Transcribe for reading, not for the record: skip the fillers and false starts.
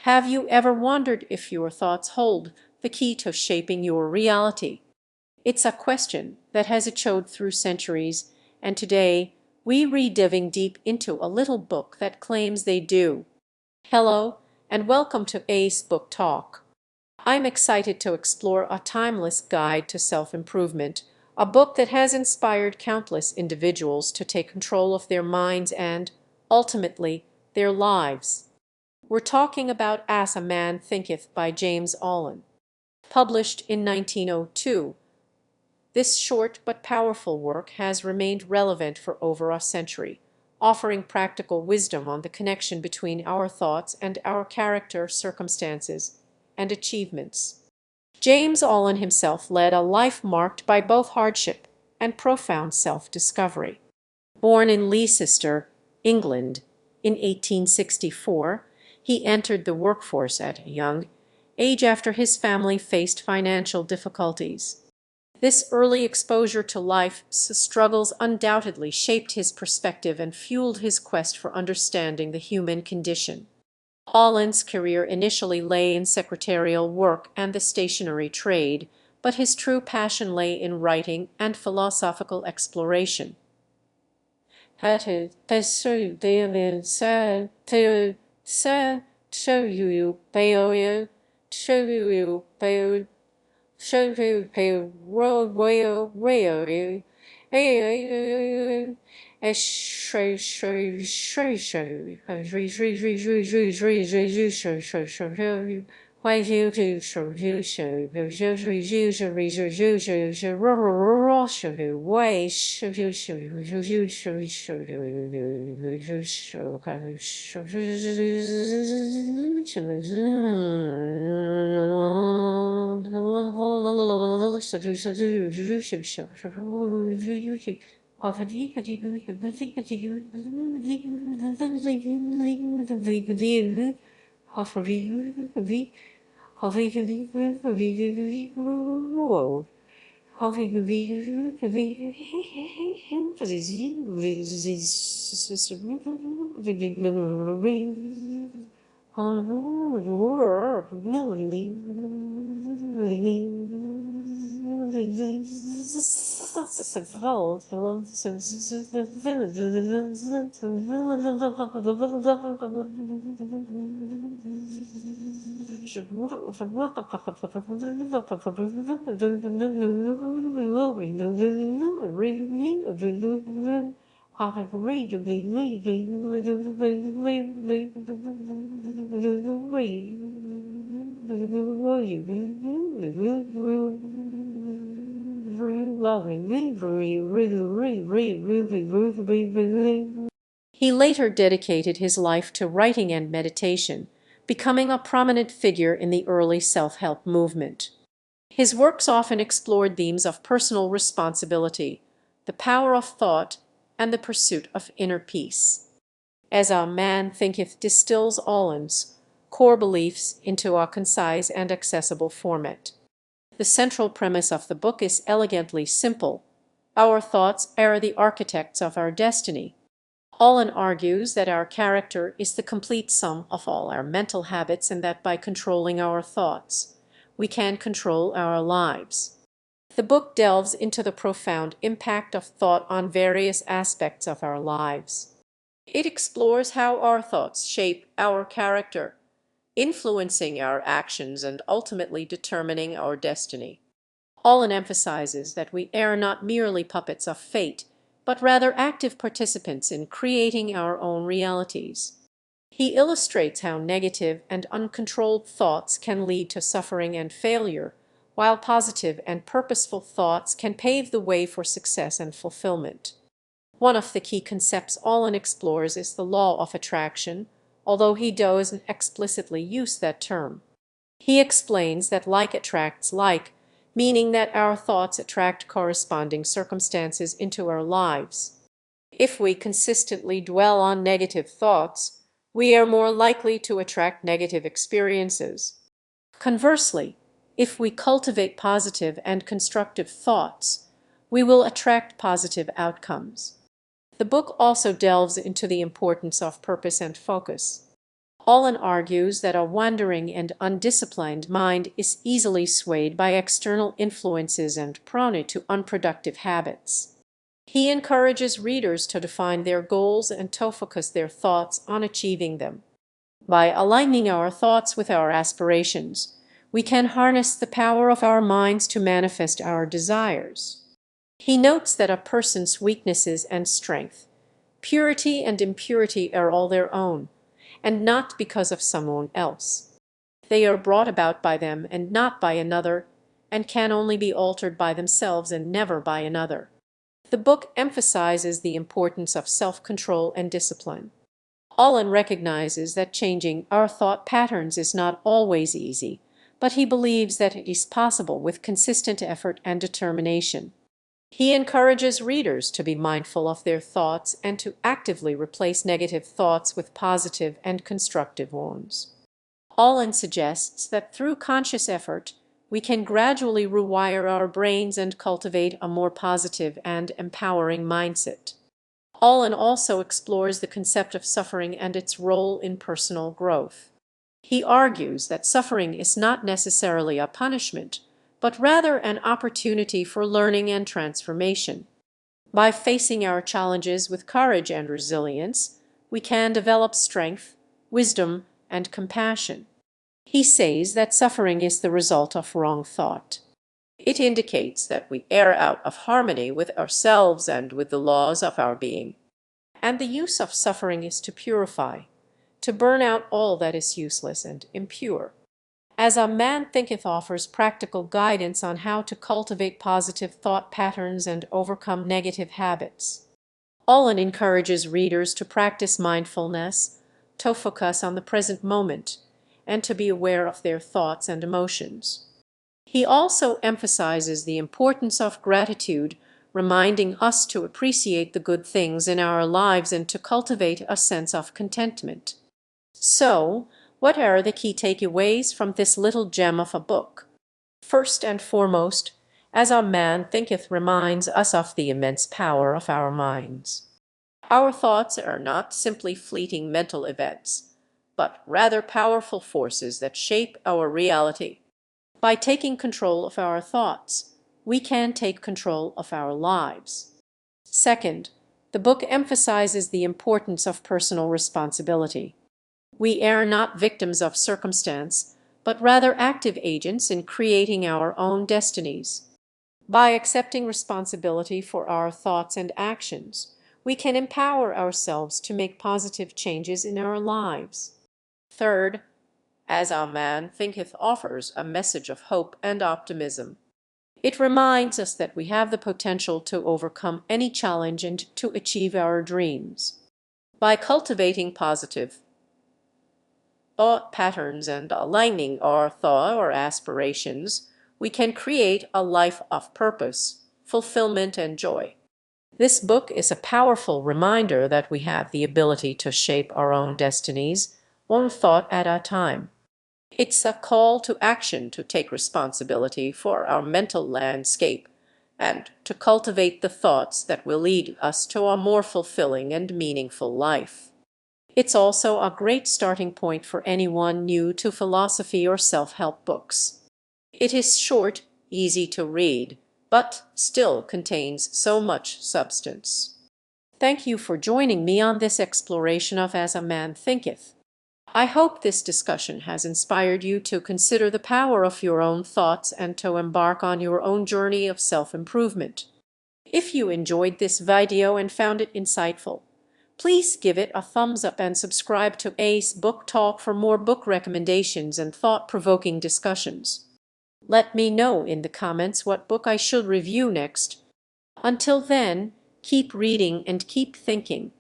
Have you ever wondered if your thoughts hold the key to shaping your reality? It's a question that has echoed through centuries, and today we diving deep into a little book that claims they do. Hello, and welcome to Ace Book Talk. I'm excited to explore a timeless guide to self-improvement, a book that has inspired countless individuals to take control of their minds and, ultimately, their lives. We're talking about As a Man Thinketh by James Allen. Published in 1902, this short but powerful work has remained relevant for over a century, offering practical wisdom on the connection between our thoughts and our character, circumstances, and achievements. James Allen himself led a life marked by both hardship and profound self-discovery. Born in Leicester, England, in 1864, he entered the workforce at a young age after his family faced financial difficulties. This early exposure to life's struggles undoubtedly shaped his perspective and fueled his quest for understanding the human condition. Allen's career initially lay in secretarial work and the stationery trade, but his true passion lay in writing and philosophical exploration. He later dedicated his life to writing and meditation, becoming a prominent figure in the early self-help movement. His works often explored themes of personal responsibility, the power of thought, and the pursuit of inner peace. As a Man Thinketh distills Allen's core beliefs into a concise and accessible format. The central premise of the book is elegantly simple. Our thoughts are the architects of our destiny. Allen argues that our character is the complete sum of all our mental habits and that by controlling our thoughts, we can control our lives. The book delves into the profound impact of thought on various aspects of our lives. It explores how our thoughts shape our character, influencing our actions and ultimately determining our destiny. Allen emphasizes that we are not merely puppets of fate, but rather active participants in creating our own realities. He illustrates how negative and uncontrolled thoughts can lead to suffering and failure, while positive and purposeful thoughts can pave the way for success and fulfillment. One of the key concepts Allen explores is the law of attraction, although he doesn't explicitly use that term. He explains that like attracts like, meaning that our thoughts attract corresponding circumstances into our lives. If we consistently dwell on negative thoughts, we are more likely to attract negative experiences. Conversely, if we cultivate positive and constructive thoughts, we will attract positive outcomes. The book also delves into the importance of purpose and focus. Allen argues that a wandering and undisciplined mind is easily swayed by external influences and prone to unproductive habits. He encourages readers to define their goals and to focus their thoughts on achieving them. By aligning our thoughts with our aspirations, we can harness the power of our minds to manifest our desires. He notes that a person's weaknesses and strength, purity and impurity are all their own, and not because of someone else. They are brought about by them and not by another, and can only be altered by themselves and never by another. The book emphasizes the importance of self-control and discipline. Allen recognizes that changing our thought patterns is not always easy, but he believes that it is possible with consistent effort and determination. He encourages readers to be mindful of their thoughts and to actively replace negative thoughts with positive and constructive ones. Allen suggests that through conscious effort, we can gradually rewire our brains and cultivate a more positive and empowering mindset. Allen also explores the concept of suffering and its role in personal growth. He argues that suffering is not necessarily a punishment, but rather an opportunity for learning and transformation. By facing our challenges with courage and resilience, we can develop strength, wisdom, and compassion. He says that suffering is the result of wrong thought. It indicates that we err out of harmony with ourselves and with the laws of our being. And the use of suffering is to purify, to burn out all that is useless and impure. As a Man Thinketh offers practical guidance on how to cultivate positive thought patterns and overcome negative habits. Allen encourages readers to practice mindfulness, to focus on the present moment, and to be aware of their thoughts and emotions. He also emphasizes the importance of gratitude, reminding us to appreciate the good things in our lives and to cultivate a sense of contentment. So, what are the key takeaways from this little gem of a book? First and foremost, As a Man Thinketh reminds us of the immense power of our minds. Our thoughts are not simply fleeting mental events, but rather powerful forces that shape our reality. By taking control of our thoughts, we can take control of our lives. Second, the book emphasizes the importance of personal responsibility. We are not victims of circumstance, but rather active agents in creating our own destinies. By accepting responsibility for our thoughts and actions, we can empower ourselves to make positive changes in our lives. Third, As a Man Thinketh offers a message of hope and optimism. It reminds us that we have the potential to overcome any challenge and to achieve our dreams. By cultivating positive thought patterns and aligning our thought or aspirations, we can create a life of purpose, fulfillment, and joy. This book is a powerful reminder that we have the ability to shape our own destinies, one thought at a time. It's a call to action to take responsibility for our mental landscape and to cultivate the thoughts that will lead us to a more fulfilling and meaningful life. It's also a great starting point for anyone new to philosophy or self-help books. It is short, easy to read, but still contains so much substance. Thank you for joining me on this exploration of As a Man Thinketh. I hope this discussion has inspired you to consider the power of your own thoughts and to embark on your own journey of self-improvement. If you enjoyed this video and found it insightful, please give it a thumbs up and subscribe to Ace Book Talk for more book recommendations and thought-provoking discussions. Let me know in the comments what book I should review next. Until then, keep reading and keep thinking.